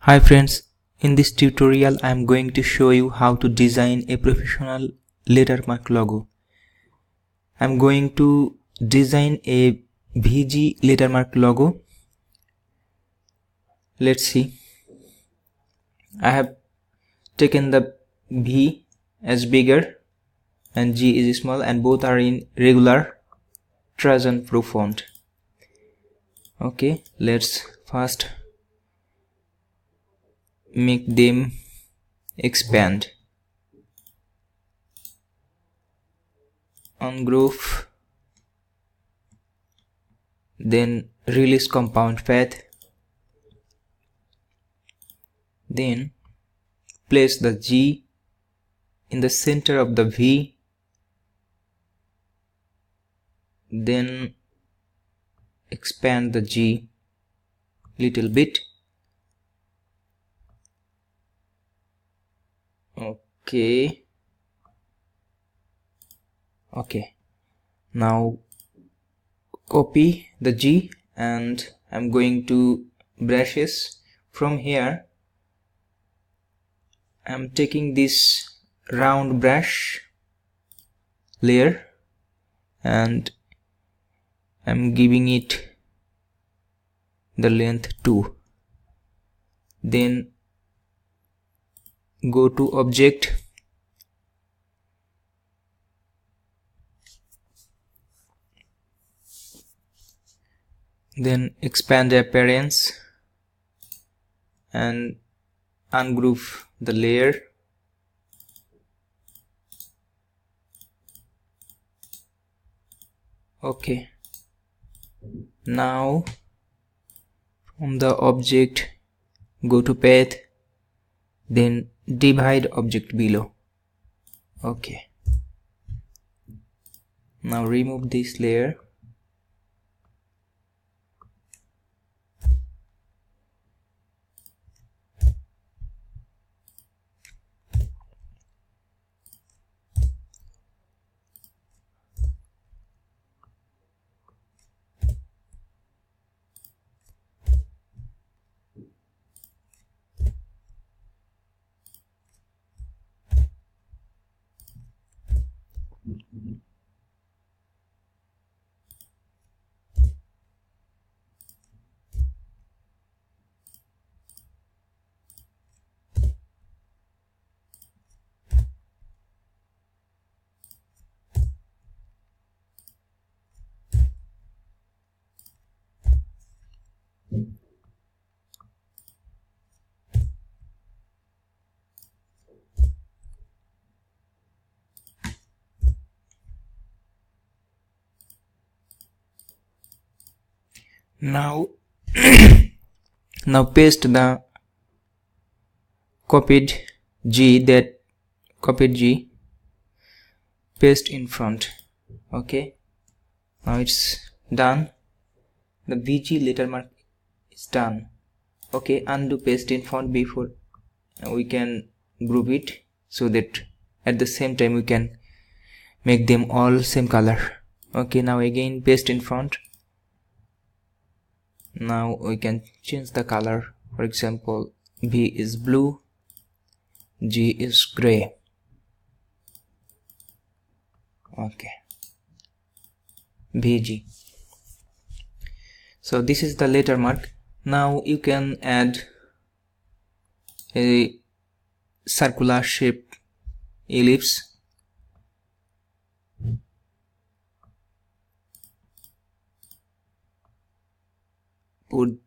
Hi friends, in this tutorial I am going to show you how to design a professional lettermark logo. I am going to design a VG lettermark logo. Let's see. I have taken the V as bigger and G is small, and both are in regular Trajan Pro font. Okay, let's first make them expand. Ungroup, then release compound path, then place the G in the center of the V, then expand the G little bit. Okay, now copy the G and I'm going to brushes. From here I'm taking this round brush layer and I'm giving it the length 2. Then go to object, then expand the appearance and ungroup the layer. Okay, now from the object go to path, then divide object below. Okay, now remove this layer. Now now paste the copied G, paste in front. Okay, now it's done. The VG lettermark is done. Okay, undo paste in front before we can group it, so that at the same time we can make them all same color. Okay, now again paste in front. Now we can change the color. For example, V is blue, G is gray. Okay, VG. So this is the lettermark. Now you can add a circular shape ellipse. Put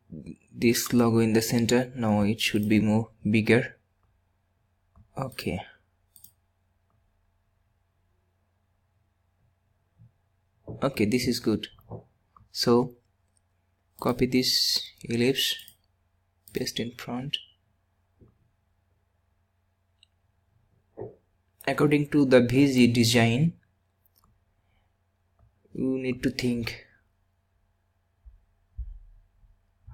this logo in the center. Now it should be more bigger. Okay, this is good. So copy this ellipse, paste in front. According to the VG design, you need to think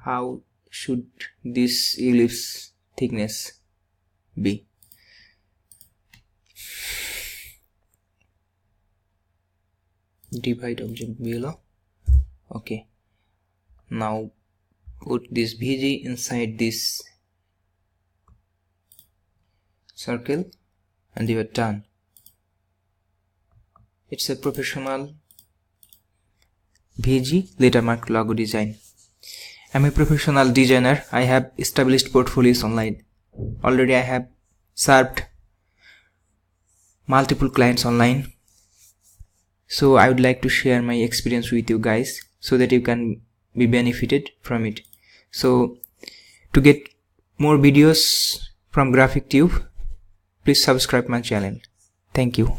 how should this ellipse thickness be. Divide object below. Okay, now put this VG inside this circle, and you are done. It's a professional VG lettermark logo design. I'm a professional designer. I have established portfolios online. Already I have served multiple clients online. So I would like to share my experience with you guys so that you can be benefited from it. So to get more videos from Graphic Tube, please subscribe my channel. Thank you.